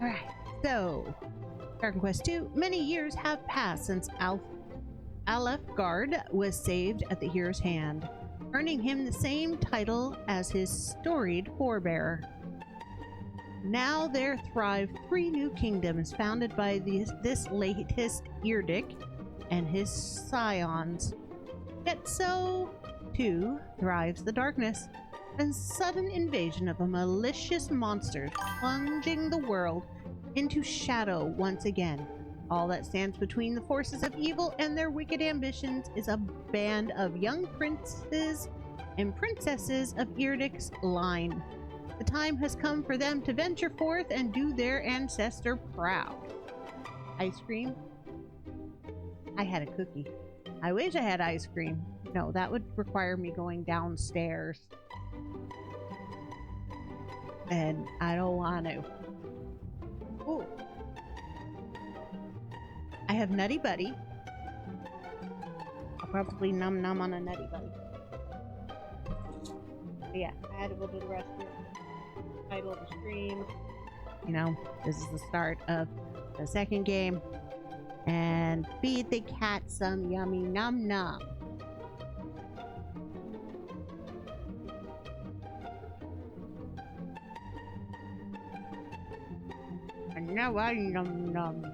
Alright, so Dragon Quest II. Many years have passed since Alefgard was saved at the hero's hand, earning him the same title as his storied forebearer. Now there thrive 3 new kingdoms founded by this latest Yrdic and his scions. Yet so, too, thrives the darkness, a sudden invasion of a malicious monster plunging the world into shadow once again. All that stands between the forces of evil and their wicked ambitions is a band of young princes and princesses of Yrdic's line. The time has come for them to venture forth and do their ancestor proud. Ice cream? I had a cookie. I wish I had ice cream. No, that would require me going downstairs. And I don't want to. Ooh. I have Nutty Buddy. I'll probably num on a Nutty Buddy. But yeah, I had to go to the restroom. Title of the stream. You know, this is the start of the second game. And feed the cat some yummy num num. And now I num num.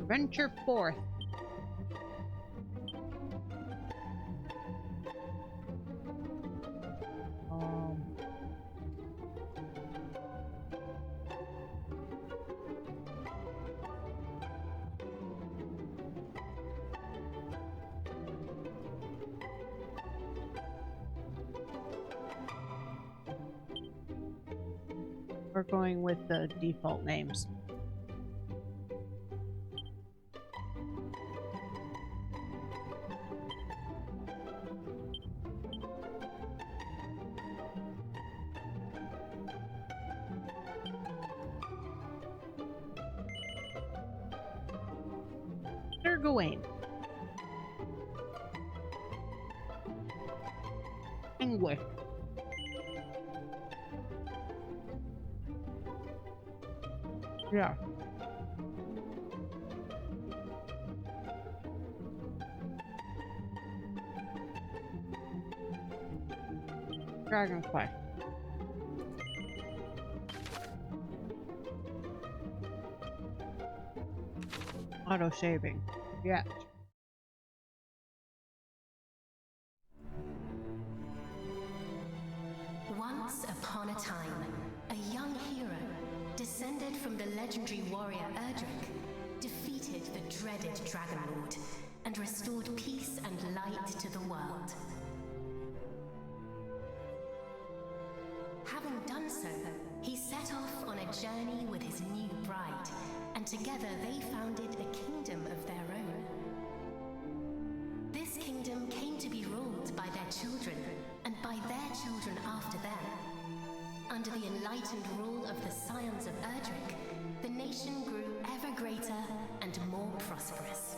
Venture forth. We're going with the default names. Sir Gawain. English. Yeah. Dragon Quest. Auto saving. Yes. Once upon a time, a young hero, descended from the legendary warrior Erdrick, defeated the dreaded Dragon Lord and restored peace and light to the world. Having done so, he set off on a journey with his new bride, and together they founded a kingdom of their own. This kingdom came to be ruled by their children, and by their children after them. Under the enlightened rule of the scions of Erdrick, the nation grew ever greater and more prosperous.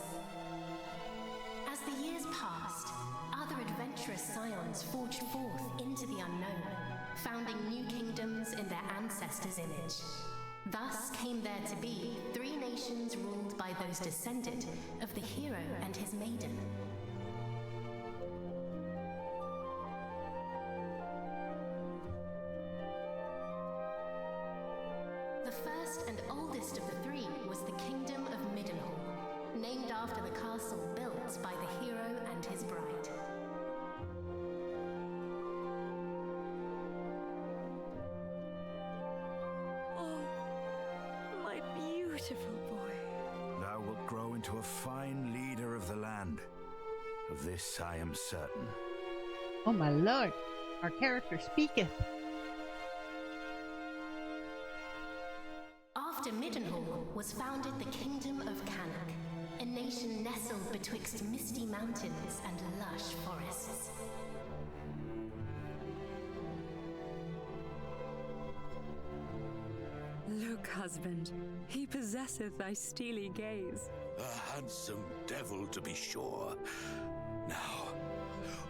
As the years passed, other adventurous scions forged forth into the unknown, founding new kingdoms in their ancestors' image. Thus came there to be 3 nations ruled by those descended of the hero and his maiden. The first and oldest of the 3 was the Kingdom of Middenhall, named after the castle built by the hero and his bride. Beautiful boy. Thou wilt grow into a fine leader of the land. Of this I am certain. Oh my lord, our character speaketh. After Middenhall was founded the Kingdom of Canuck, a nation nestled betwixt misty mountains and lush forests. Look, husband, he possesseth thy steely gaze. A handsome devil, to be sure. Now,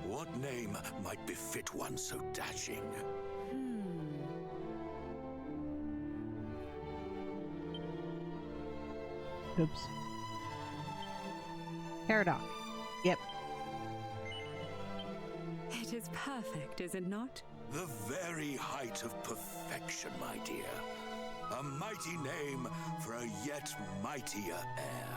what name might befit one so dashing? Oops. Paradox. Yep. It is perfect, is it not? The very height of perfection, my dear. A mighty name for a yet mightier heir.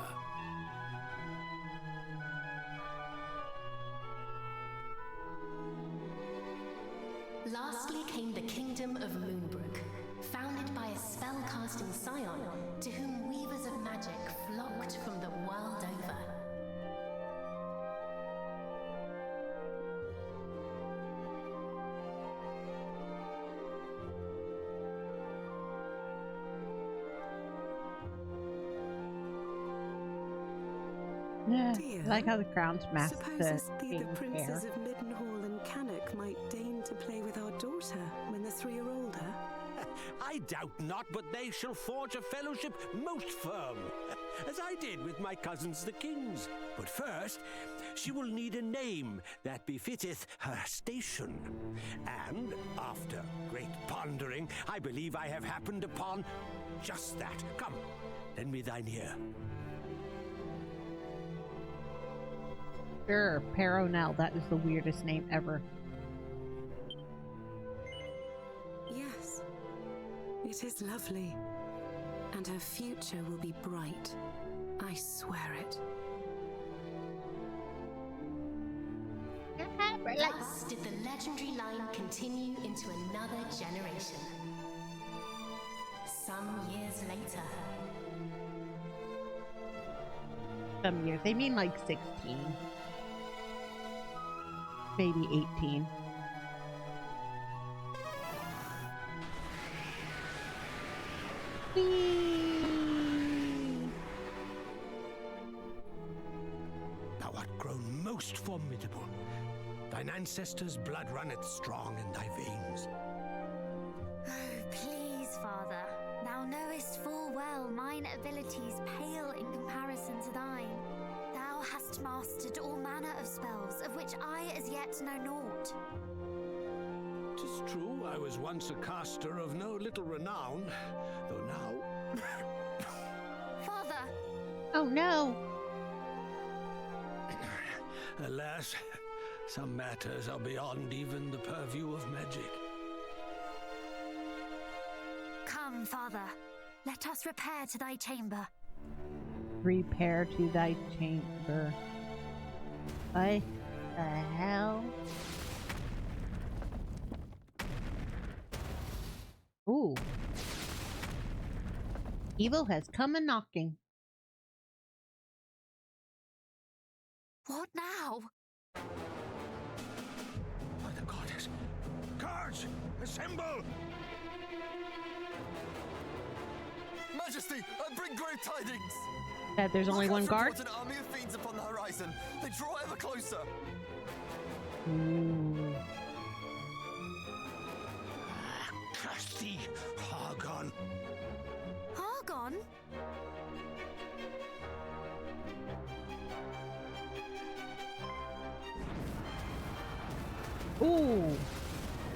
Lastly came the kingdom of Moonbrook, founded by a spell-casting scion to whom weavers of magic flocked from the world over. Yeah, Dear, I like how the crown's masked Supposes the king's princes hair. of Middenhall and Cannock might deign to play with our daughter when the three are older. I doubt not, but they shall forge a fellowship most firm, as I did with my cousins the kings. But first, she will need a name that befitteth her station. And after great pondering, I believe I have happened upon just that. Come, lend me thine ear. Sure, Peronel. That is the weirdest name ever. Yes, it is lovely. And her future will be bright. I swear it. Thus did the legendary line continue into another generation. Some years later, Some years. They mean like 16. Maybe 18. Thou art grown most formidable. Thine ancestors' blood runneth strong in thy veins. Oh, please, Father. Thou knowest full well mine abilities pale in comparison to thine. Thou hast mastered all manner of spells, of which I as yet know naught. 'Tis true, I was once a caster of no little renown, though now... Father! Oh no! Alas, some matters are beyond even the purview of magic. Come, Father. Let us repair to thy chamber. Repair to thy chamber. What the hell? Ooh. Evil has come a-knocking. What now? By the goddess! Guards! Assemble! Majesty, I bring great tidings! That there's only one guard? An army of fiends upon the horizon. They draw ever closer. Ooh. Curse thee, Hargon! Argon? Ooh.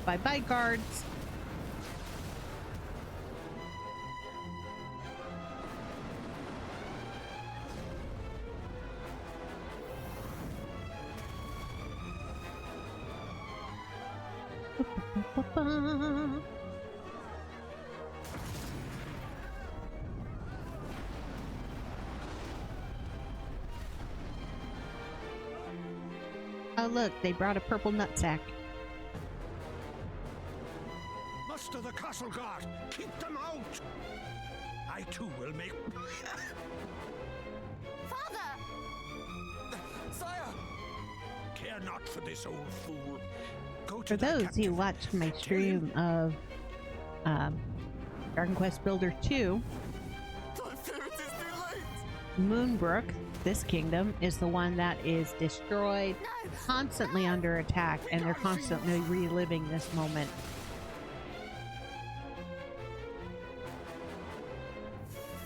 Bye-bye, guards. Oh look, they brought a purple nutsack. Muster the castle guard! Keep them out! I too will make... Father! Sire! Care not for this old fool. Go to For thy those captain. who watched my stream of Dragon Quest Builder 2, I fear it is too late! Moonbrook, this kingdom, is the one that is destroyed, No! constantly under attack, and they're constantly reliving this moment.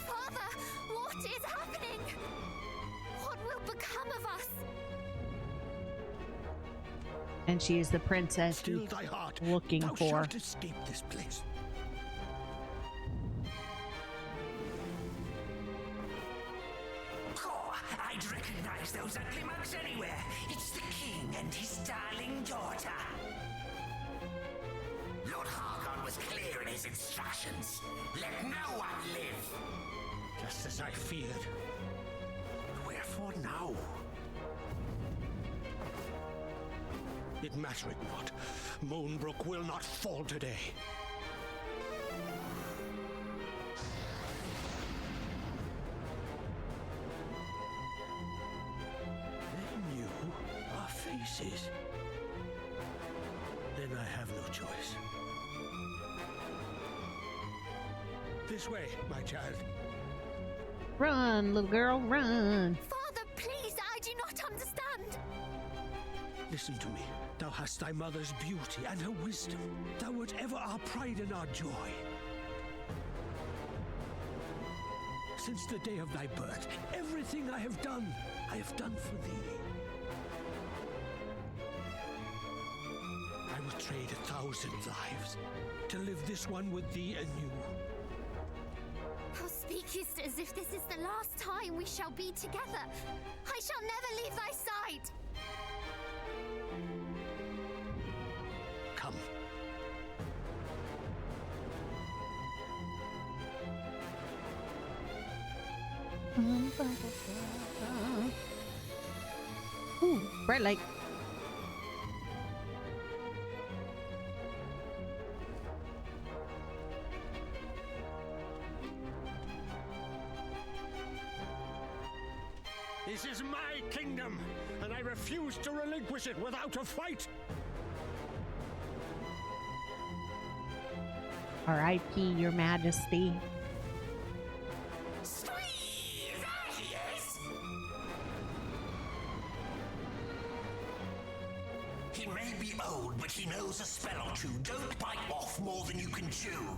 Father! What is happening? What will become of us? And she is the princess Still he's thy heart. looking Thou for. shalt escape this place. Oh, I'd recognize those ugly mugs anywhere. It's the king and his darling daughter. Lord Harkon was clear in his instructions. Let no one live. Just as I feared. Wherefore now? It mattereth not. Moonbrook will not fall today. They knew our faces. Then I have no choice. This way, my child. Run, little girl, run. Father, please, I do not understand. Listen to me. Thou hast thy mother's beauty and her wisdom. Thou wert ever our pride and our joy. Since the day of thy birth, everything I have done for thee. I would trade 1,000 lives to live this one with thee anew. Thou speakest as if this is the last time we shall be together. I shall never leave thy side. Come. Ooh, bright light. This is my kingdom, and I refuse to relinquish it without a fight. R.I.P. Your Majesty. Squeeze! There he is! He may be old, but he knows a spell or two. Don't bite off more than you can chew.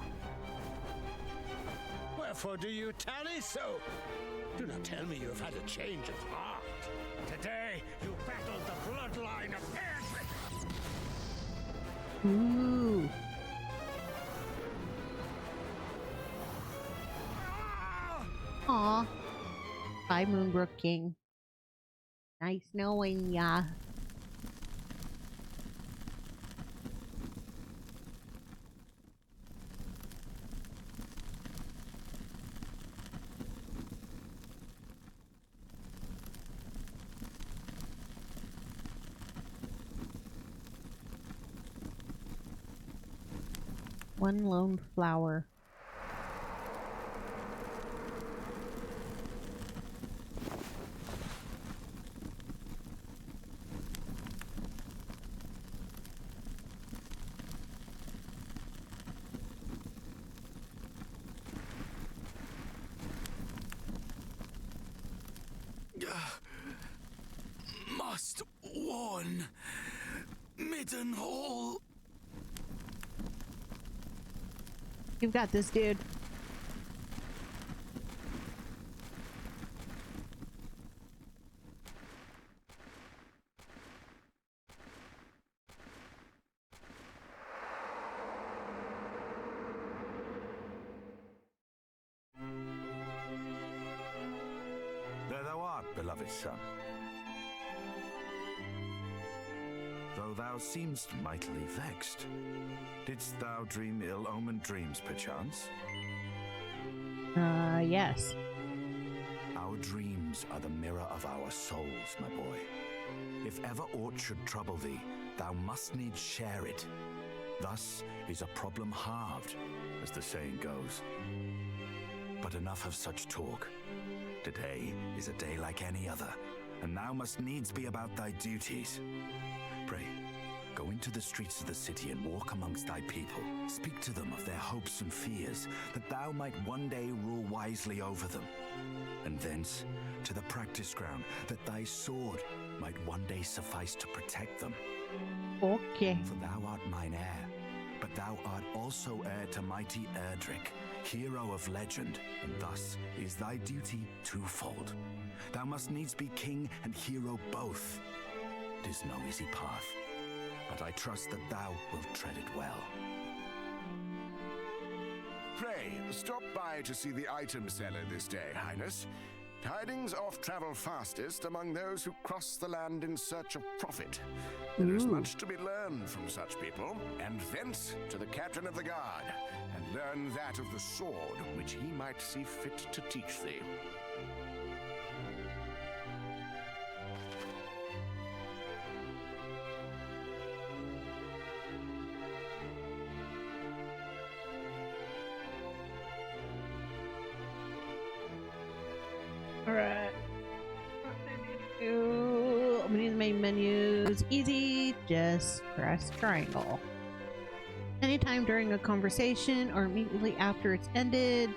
Wherefore do you tarry so? Do not tell me you have had a change of heart. Today, you battled the bloodline of Edric. Ooh. Aw. Bye, Moonbrook King. Nice knowing ya. One lone flower. Must warn. Midden Hall. You've got this, dude. There thou art, beloved son. Though thou seemst mightily vexed, didst thou dream ill-omened dreams, perchance? Yes. Our dreams are the mirror of our souls, my boy. If ever aught should trouble thee, thou must needs share it. Thus is a problem halved, as the saying goes. But enough of such talk. Today is a day like any other, and thou must needs be about thy duties. Pray, go into the streets of the city and walk amongst thy people. Speak to them of their hopes and fears, that thou might one day rule wisely over them. And thence to the practice ground, that thy sword might one day suffice to protect them. Okay. For thou art mine heir, but thou art also heir to mighty Erdrick, hero of legend, and thus is thy duty twofold. Thou must needs be king and hero both. It is no easy path, but I trust that thou wilt tread it well. Pray, stop by to see the item seller this day, Highness. Tidings oft travel fastest among those who cross the land in search of profit. There is much to be learned from such people, and thence to the captain of the guard, and learn that of the sword which he might see fit to teach thee. Alright. Opening the main menus. Easy, just press triangle. Anytime during a conversation or immediately after it's ended,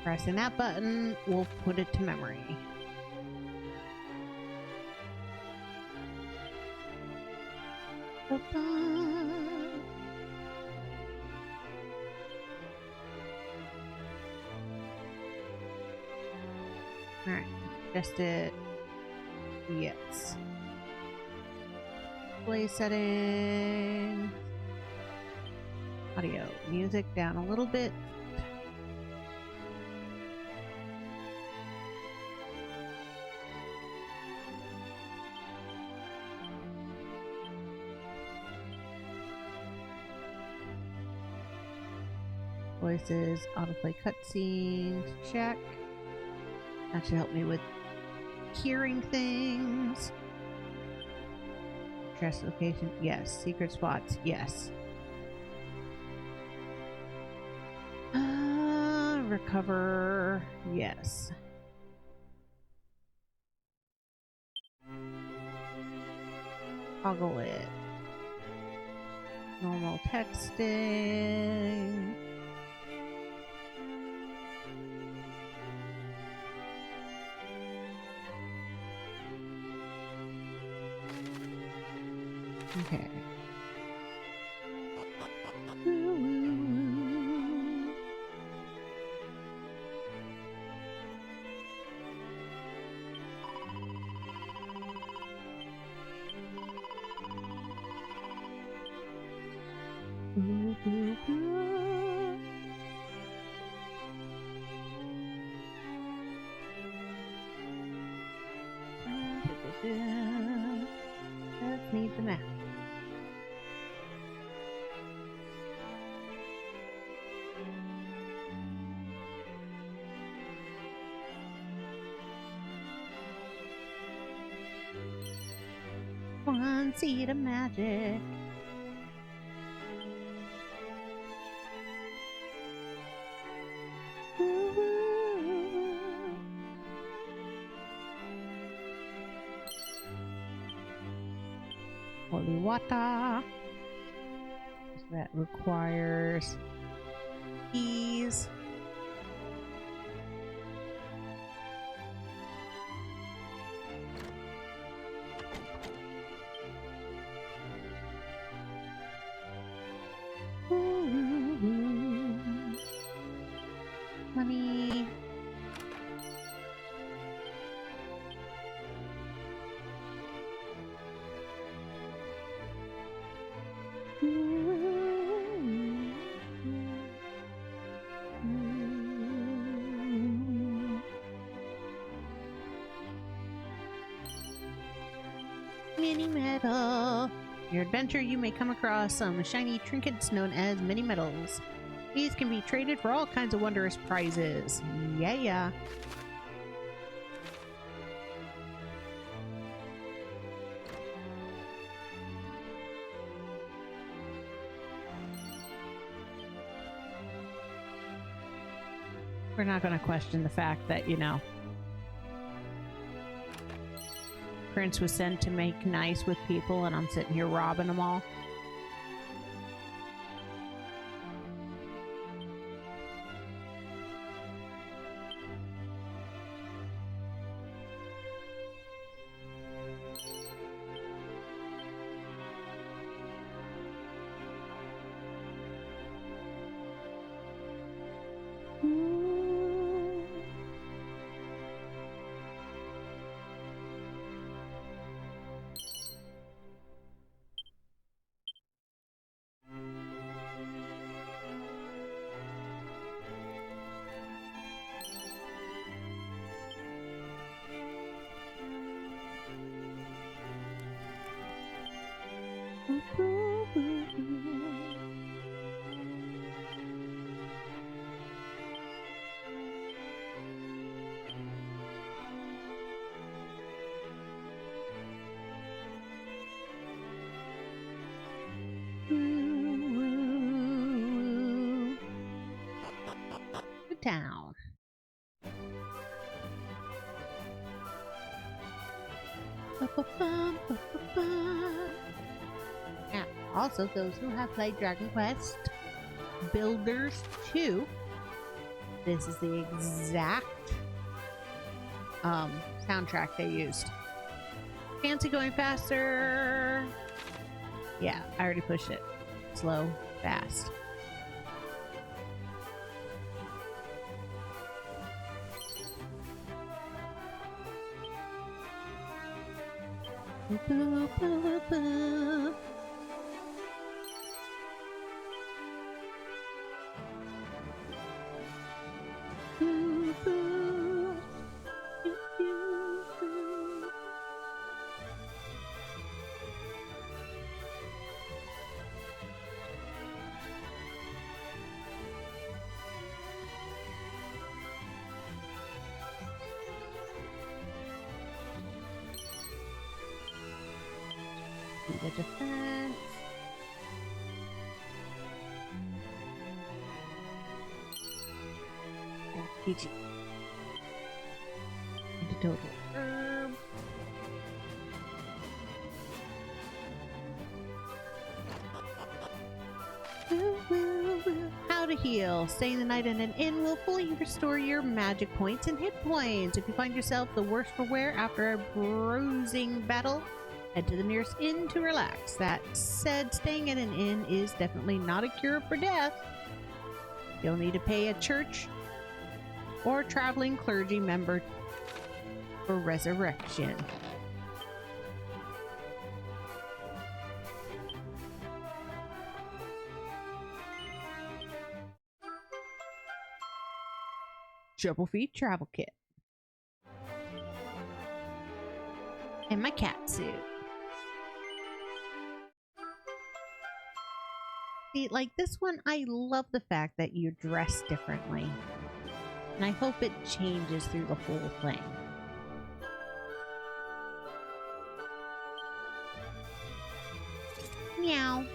pressing that button will put it to memory. Alright, just it. Yes. Play settings. Audio. Music down a little bit. Voices, autoplay cutscenes, check. That should help me with hearing things. Trash location, yes. Secret spots, yes. Recover, yes. Toggle it. Normal texting. Okay. Just need the map. One seed of magic. Holy water. That requires keys. Money. Mini metal. Your adventure, you may come across some shiny trinkets known as mini metals. These can be traded for all kinds of wondrous prizes. Yeah. We're not going to question the fact that, you know, Prince was sent to make nice with people and I'm sitting here robbing them all. Good town. Now, also those who have played Dragon Quest Builders 2, this is the exact soundtrack they used. Fancy going faster. Yeah, I already pushed it. Slow, fast. Boo, boo, boo. Boo, boo. Boo, boo, boo. The defense. PG. Total herb. How to heal. Staying the night in an inn will fully restore your magic points and hit points. If you find yourself the worse for wear after a bruising battle, head to the nearest inn to relax. That said, staying at an inn is definitely not a cure for death. You'll need to pay a church or traveling clergy member for resurrection. Triple feet travel kit. And my cat suit. See, like this one, I love the fact that you dress differently. And I hope it changes through the whole thing. Meow.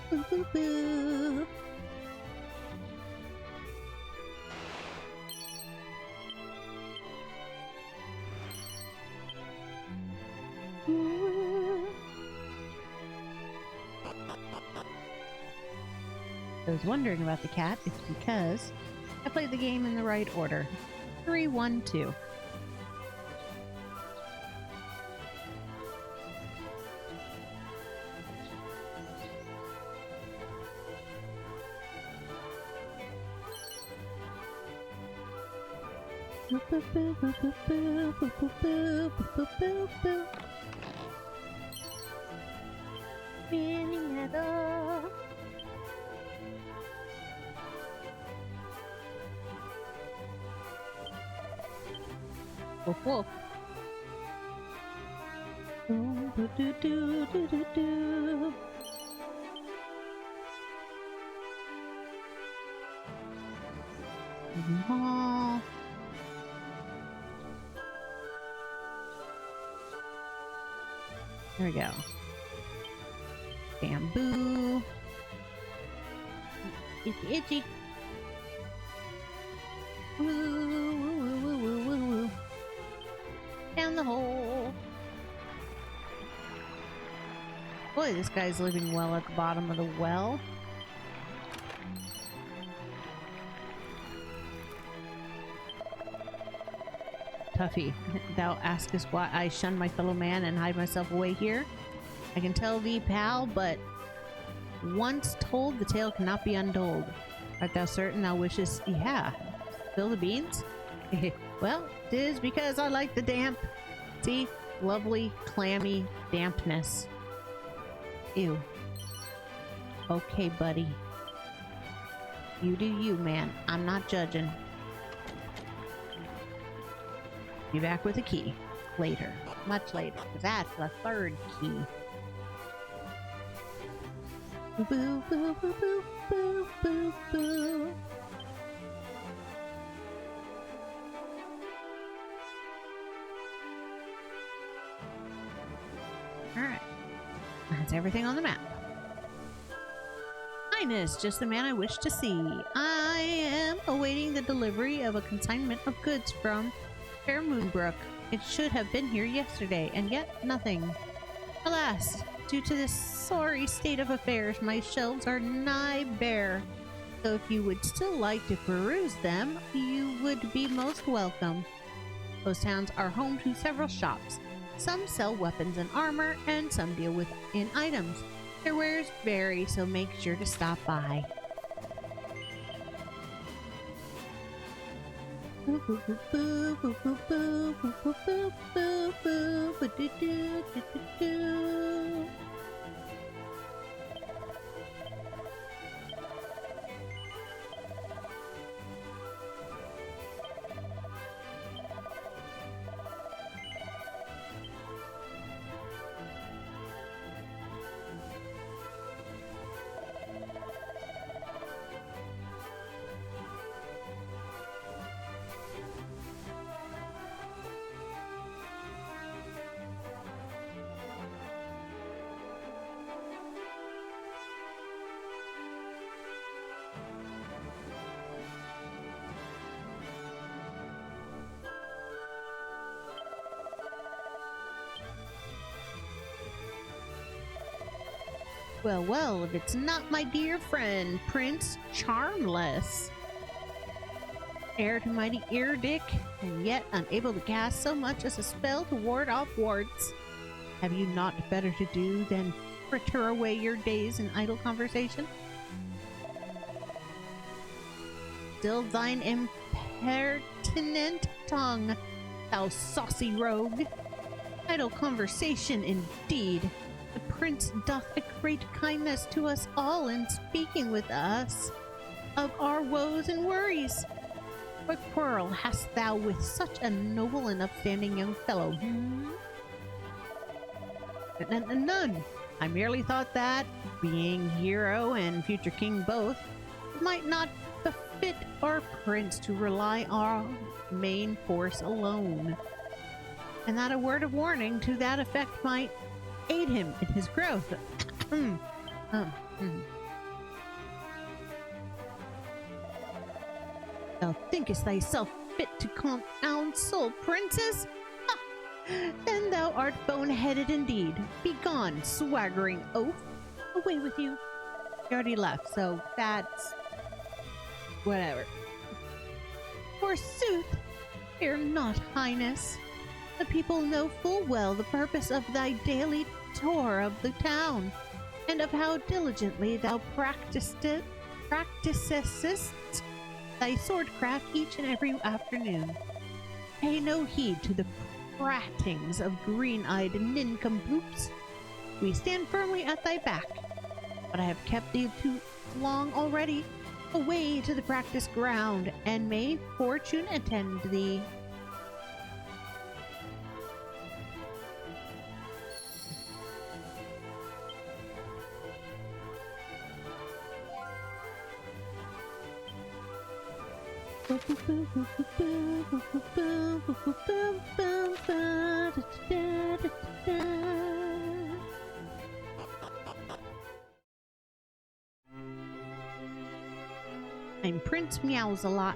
Boo boo boo. I was wondering about the cat. It's because I played the game in the right order. 3, 1, 2. Woof woof. Oh. There we go. Bamboo. Itchy, itchy. Woo, woo, woo, woo, woo, woo, woo. Down the hole. Boy, this guy's living well at the bottom of the well. Tuffy, thou askest why I shun my fellow man and hide myself away here? I can tell thee, pal, but once told, the tale cannot be untold. Art thou certain thou wishest? Yeah. Spill the beans? Well, 'tis because I like the damp. See? Lovely, clammy dampness. Ew. Okay, buddy. You do you, man. I'm not judging. Be back with a key. Later. Much later. Because that's the third key. Boo boo boo boo boo boo boo boo. That's everything on the map. Highness, just the man I wish to see. I am awaiting the delivery of a consignment of goods from Fair Moonbrook. It should have been here yesterday, and yet nothing. Alas, due to this sorry state of affairs, my shelves are nigh bare. So if you would still like to peruse them, you would be most welcome. Those towns are home to several shops. Some sell weapons and armor, and some deal with in items. Their wares vary, so make sure to stop by. Well, well, if it's not my dear friend, Prince Charmless. Heir to mighty Eardick, and yet unable to cast so much as a spell to ward off wards. Have you naught better to do than fritter away your days in idle conversation? Still thine impertinent tongue, thou saucy rogue. Idle conversation indeed. The prince doth a great kindness to us all in speaking with us of our woes and worries. What quarrel hast thou with such a noble and upstanding young fellow? None. I merely thought that, being hero and future king both, it might not befit our prince to rely on main force alone, and that a word of warning to that effect might aid him in his growth. Thou thinkest thyself fit to counsel princes? Ha! Then thou art boneheaded indeed. Begone, swaggering oaf. Away with you. He already left, so that's whatever. Forsooth, fear not, Highness. The people know full well the purpose of thy daily tour of the town, and of how diligently thou practicest thy swordcraft each and every afternoon. Pay no heed to the prattings of green-eyed nincompoops. We stand firmly at thy back, but I have kept thee too long already. Away to the practice ground, and may fortune attend thee. I'm Prince Meows a lot.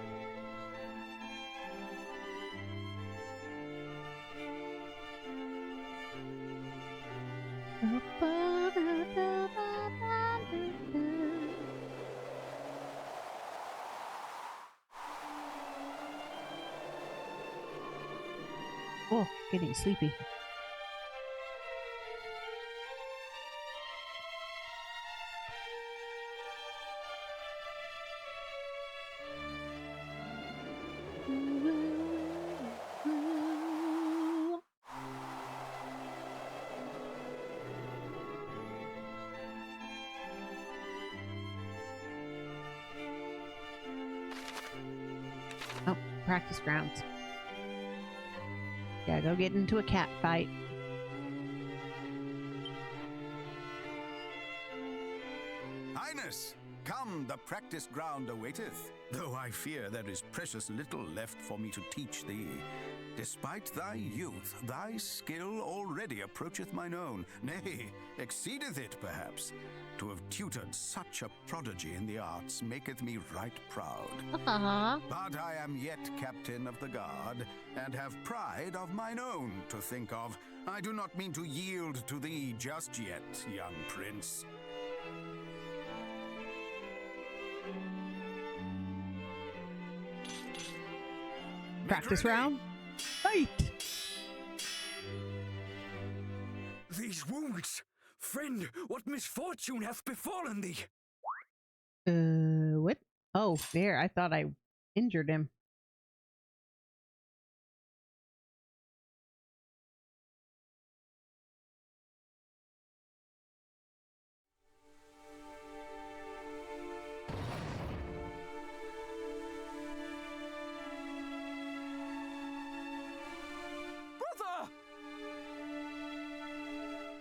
Oh, getting sleepy. Oh, practice grounds. Gotta go get into a cat fight. Highness, come. Come, the practice ground awaiteth, though I fear there is precious little left for me to teach thee. Despite thy youth, thy skill already approacheth mine own, nay, exceedeth it perhaps. To have tutored such a prodigy in the arts maketh me right proud. But I am yet captain of the guard, and have pride of mine own to think of. I do not mean to yield to thee just yet, young prince. Practice round. Fight! These wounds! Friend, what misfortune hath befallen thee? What? Oh, there. I thought I injured him.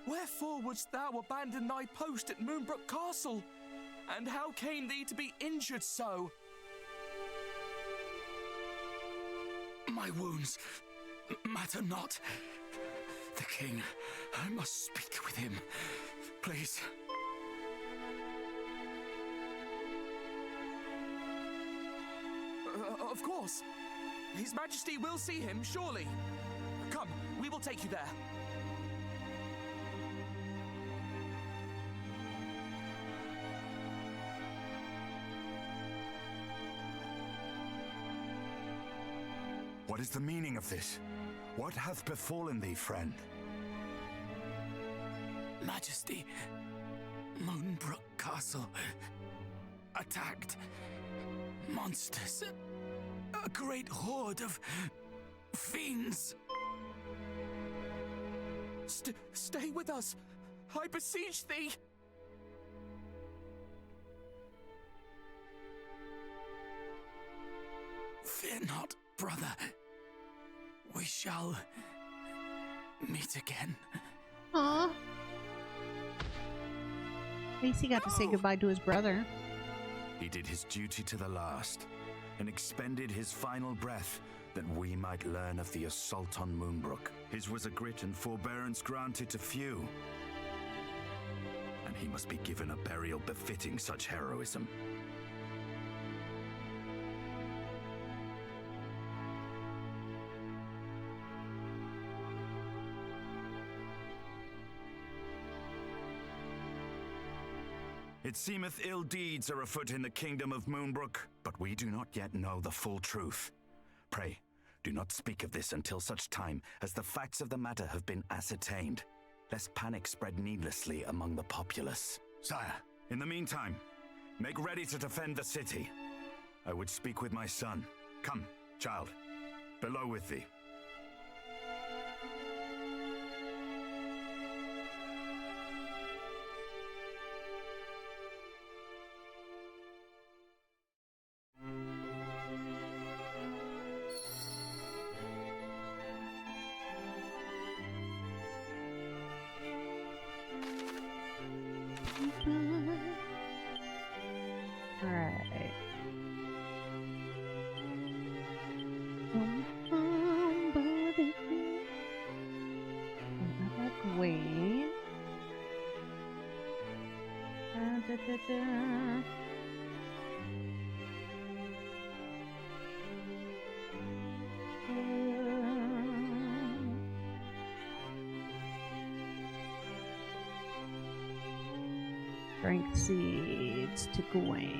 Wherefore wouldst thou abandon thy post at Moonbrook Castle? And how came thee to be injured so? My wounds matter not. The king, I must speak with him. Please. Of course. His Majesty will see him, surely. Come, we will take you there. What is the meaning of this? What hath befallen thee, friend? Majesty, Moonbrook Castle attacked. Monsters. A great horde of fiends. Stay with us. I beseech thee. Fear not, brother. We shall meet again. Aww. At least he got to say goodbye to his brother. He did his duty to the last, and expended his final breath that we might learn of the assault on Moonbrook. His was a grit and forbearance granted to few, and he must be given a burial befitting such heroism. It seemeth ill deeds are afoot in the kingdom of Moonbrook, but we do not yet know the full truth. Pray, do not speak of this until such time as the facts of the matter have been ascertained, lest panic spread needlessly among the populace. Sire, in the meantime, make ready to defend the city. I would speak with my son. Come, child, below with thee. Alright. Wait. Strength seeds to Gawain.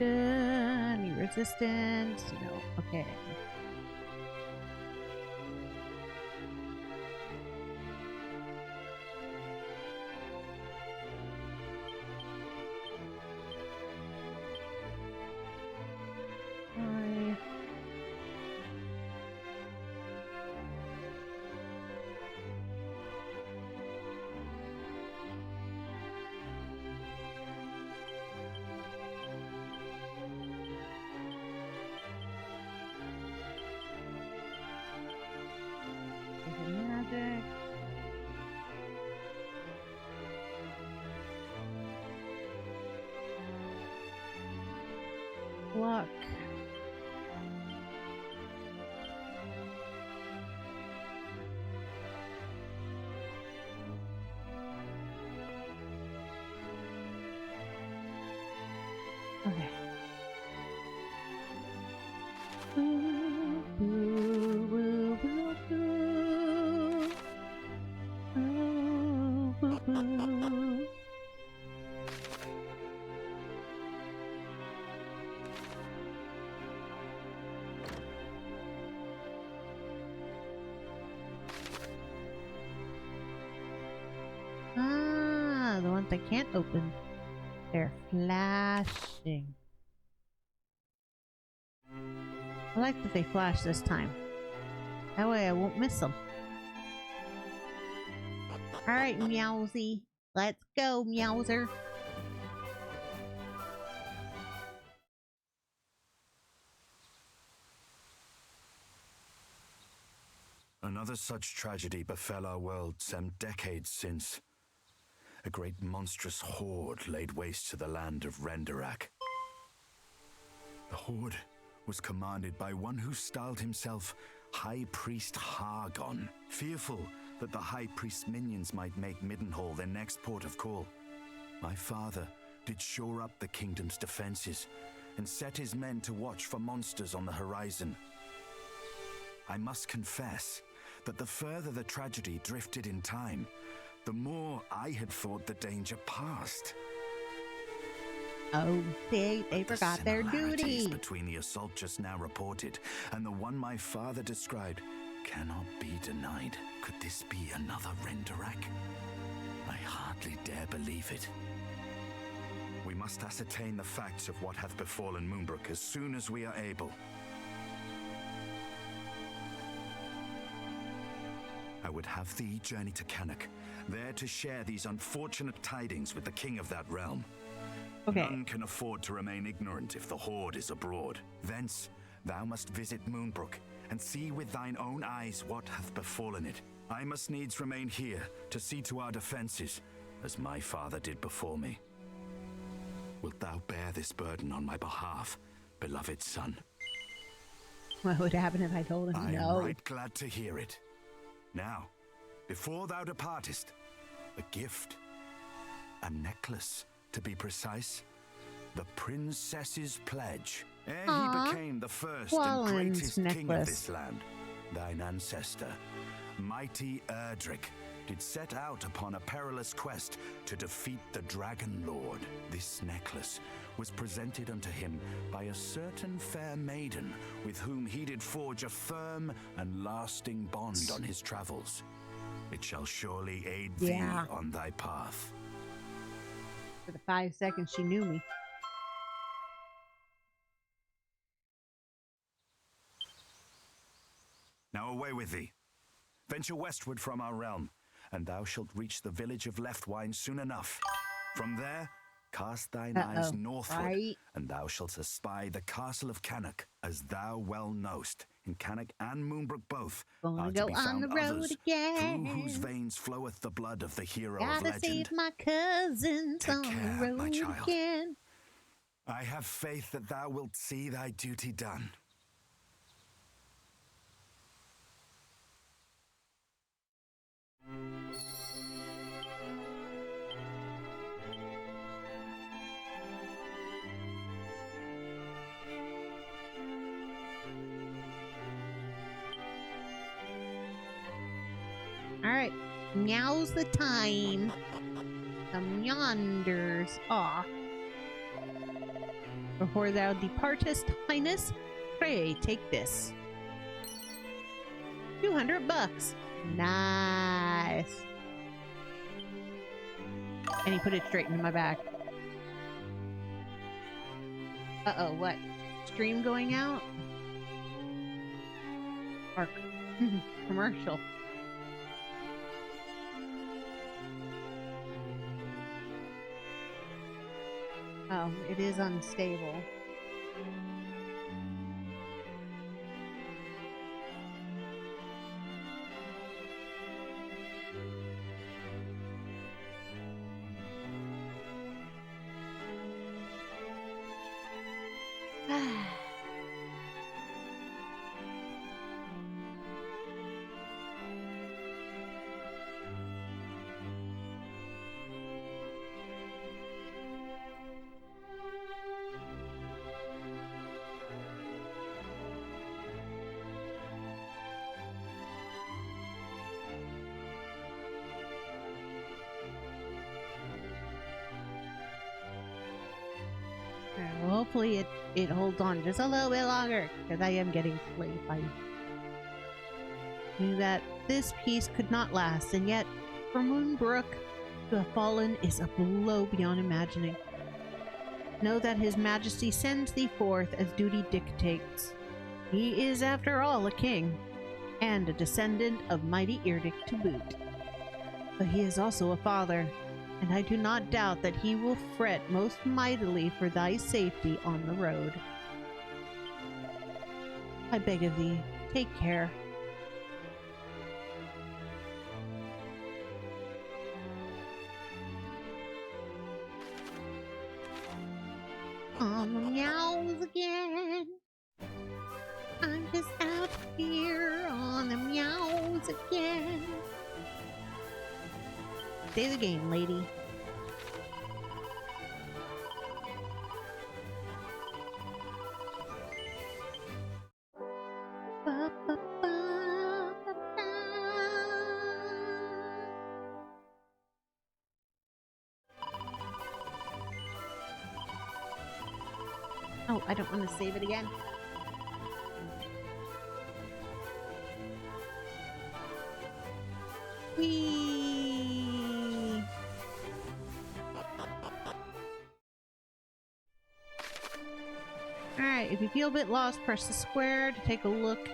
Any resistance? No. Okay. Magic. Luck. Okay. Ah, the ones I can't open. They're flashing. I like that they flash this time. That way I won't miss them. Alright, Meowsy. Let's go, Meowser. Another such tragedy befell our world some decades since. A great monstrous horde laid waste to the land of Renderak. The horde was commanded by one who styled himself High Priest Hargon, fearful that the High Priest's minions might make Middenhall their next port of call. My father did shore up the kingdom's defenses and set his men to watch for monsters on the horizon. I must confess that the further the tragedy drifted in time, the more I had thought the danger past. Oh, they forgot their Similarities duty. between the assault just now reported and the one my father described cannot be denied. Could this be another Renderak? I hardly dare believe it. We must ascertain the facts of what hath befallen Moonbrook as soon as we are able. I would have thee journey to Canuck, there to share these unfortunate tidings with the king of that realm. Okay. None can afford to remain ignorant if the horde is abroad. Thence, thou must visit Moonbrook and see with thine own eyes what hath befallen it. I must needs remain here to see to our defenses, as my father did before me. Wilt thou bear this burden on my behalf, beloved son? What would happen if I told him I no? am right glad to hear it. Now, before thou departest, a gift. A necklace, to be precise. The princess's pledge. Ere he became the first and greatest king of this land, thine ancestor, mighty Erdrick, did set out upon a perilous quest to defeat the Dragon Lord. This necklace was presented unto him by a certain fair maiden with whom he did forge a firm and lasting bond on his travels. It shall surely aid thee on thy path. For the 5 seconds she knew me. Now away with thee. Venture westward from our realm, and thou shalt reach the village of Leftwine soon enough. From there, cast thine eyes northward, and thou shalt espy the castle of Canuck, as thou well knowst. In Canuck and Moonbrook both are to be found others, through whose veins floweth the blood of the hero of legend. Save my cousins on the road my child. again. I have faith that thou wilt see thy duty done. Alright, now's the time. The meanders off. Before thou departest, Highness, pray take this. 200 bucks. Nice. And he put it straight into my bag. Uh-oh, what? Stream going out? Or commercial? Oh, it is unstable. Well, hopefully it holds on just a little bit longer, because I am getting slayed by knew that this peace could not last, and yet for Moonbrook to have fallen is a blow beyond imagining. Know that His Majesty sends thee forth as duty dictates. He is, after all, a king, and a descendant of mighty Erdic to boot. But he is also a father, and I do not doubt that he will fret most mightily for thy safety on the road. I beg of thee, take care. On the meows again. I'm just out here on the meows again. Stay the game, lady. Ba, ba, ba, ba, ba. Oh, I don't want to save it again. Whee! Alright, if you feel a bit lost, press the square to take a look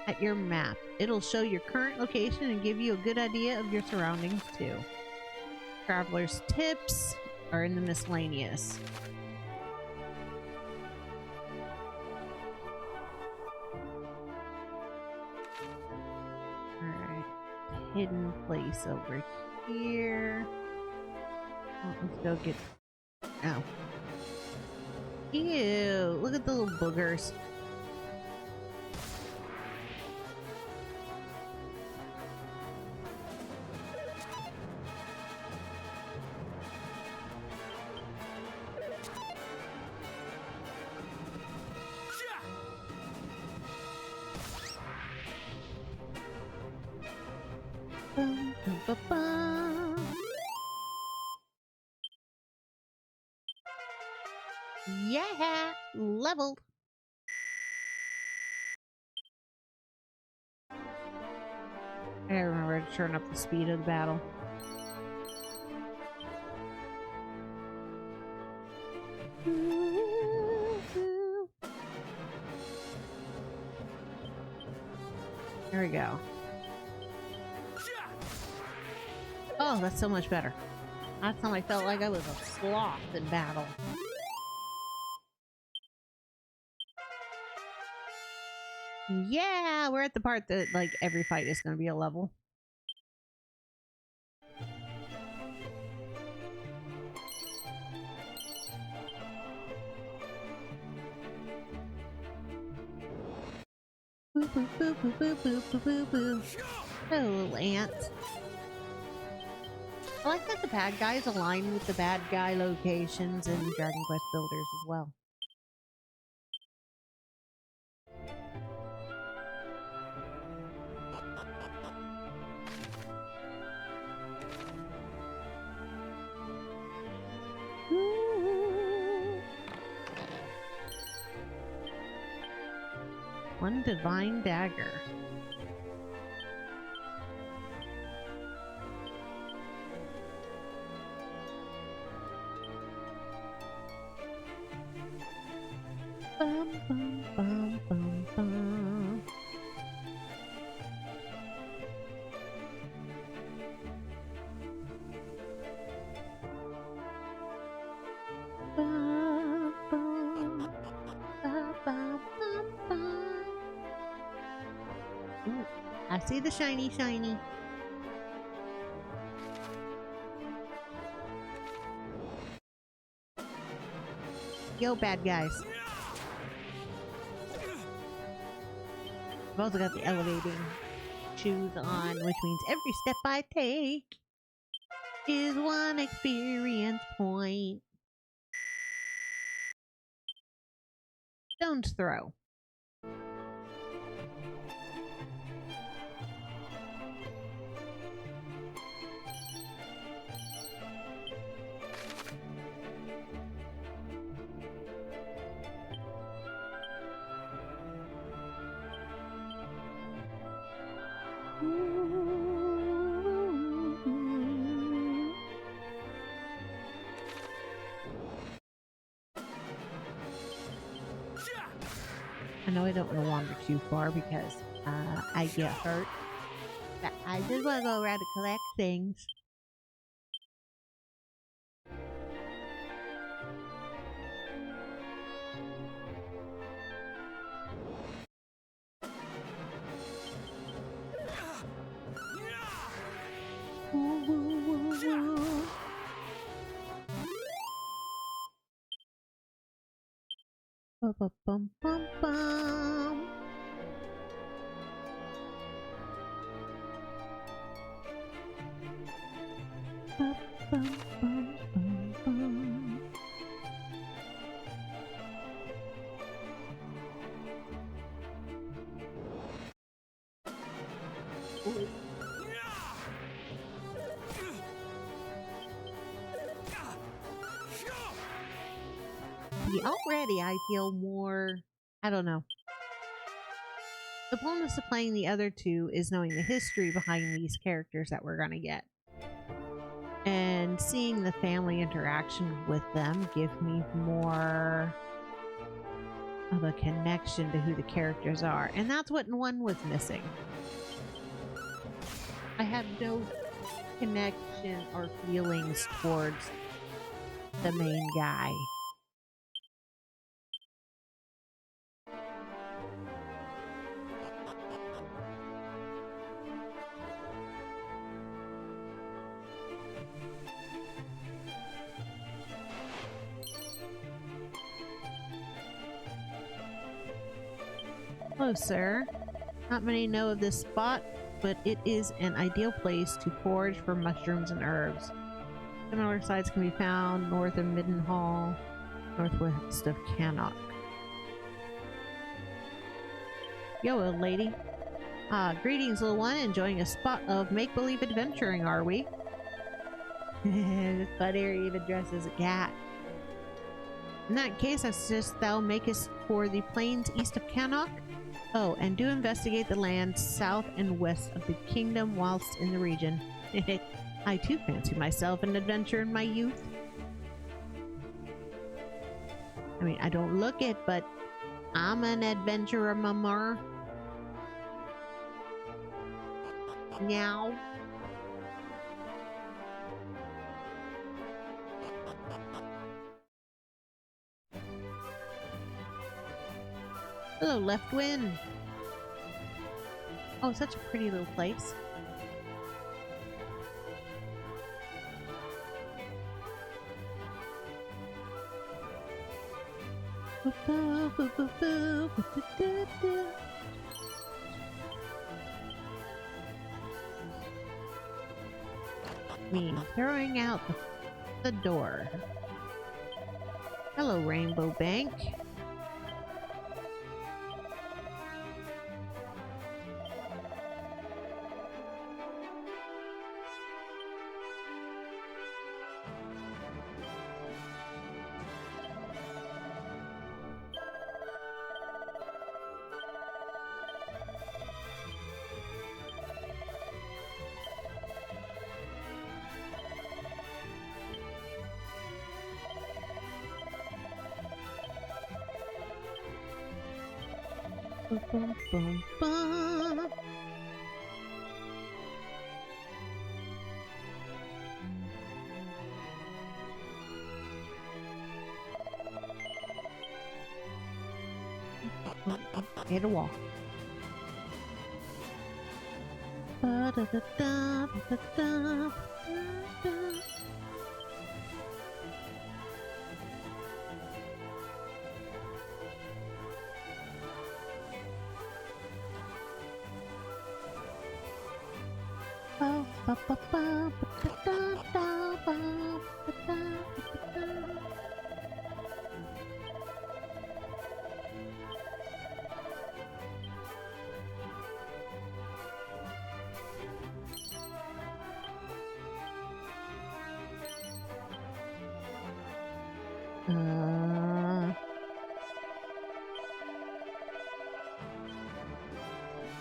at your map. It'll show your current location and give you a good idea of your surroundings too. Traveler's tips are in the miscellaneous. Alright, hidden place over here. Oh, let's go get... Oh. Ew, look at the little boogers. Bum, bum, bum, bum. Yeah, leveled. I gotta remember to turn up the speed of the battle. There we go. Oh, that's so much better. Last time I felt like I was a sloth in battle. Yeah, we're at the part that, like, every fight is going to be a level. Boo boo boo boo boo boo boo boo boo. Oh, little ants. I like that the bad guys align with the bad guy locations in Dragon Quest Builders as well. One divine dagger. Bum, bum, bum, bum, bum. Bum, bum, bum, bum, bum. Ooh, I see the shiny. Yo, bad guys. I've also got the elevating shoes on, which means every step I take is one experience point. Stone's throw. I know I don't want to wander too far because I get hurt, but I just want to go around and collect things. Bum, bum, bum, bum. Bum, bum, bum, bum, bum. Already I feel more, I don't know. The bonus of playing the other two is knowing the history behind these characters that we're gonna get. And seeing the family interaction with them give me more of a connection to who the characters are. And that's what one was missing. I had no connection or feelings towards the main guy. Hello, sir. Not many know of this spot, but it is an ideal place to forage for mushrooms and herbs. Similar sites can be found north of Middenhall, northwest of Cannock. Yo, old lady. Greetings, little one. Enjoying a spot of make-believe adventuring, are we? This butt area even dresses a cat. In that case, I suggest thou makest for the plains east of Cannock. Oh, and do investigate the lands south and west of the kingdom whilst in the region. I too fancy myself an adventurer in my youth. I mean, I don't look it, but I'm an adventurer, mama. Meow. Hello, Left Wind. Oh, such a pretty little place. Me throwing out the door. Hello, Rainbow Bank. Bum, bum, bum. Hit a wall. Ba-da-da-da-da-da-da. Ba, ba, ba, ba, ba-da-da-da, ba, ba-da-da-da.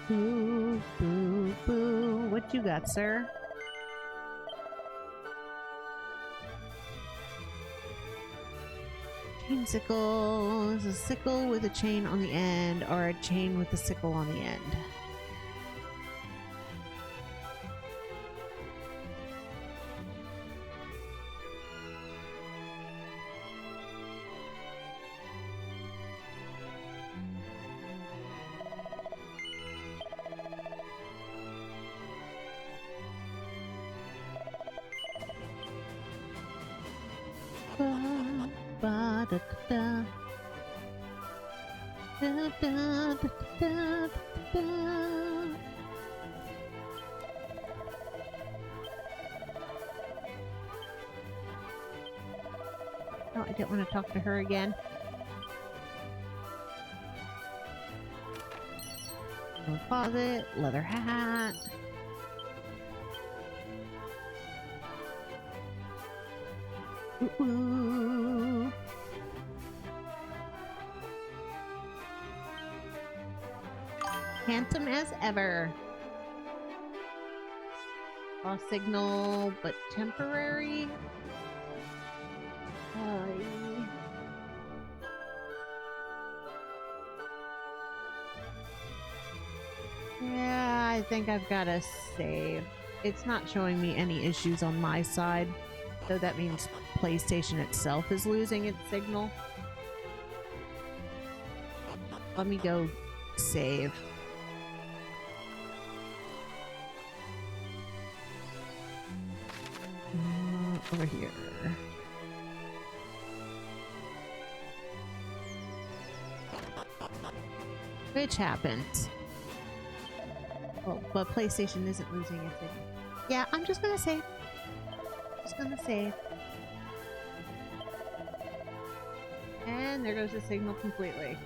Boo, boo, boo. What you got, sir? Chain sickle is a sickle with a chain on the end, or a chain with a sickle on the end. Ba, da, da, da, da, da, da, da. Oh, I didn't want to talk to her again. Closet, leather hat. Ooh. Handsome as ever. Lost signal, but temporary. Yeah, I think I've got to save. It's not showing me any issues on my side, so that means PlayStation itself is losing its signal. Let me go save. Over here. Which happens. Oh, but PlayStation isn't losing its signal. Yeah, I'm just gonna save. Just gonna save. And there goes the signal completely.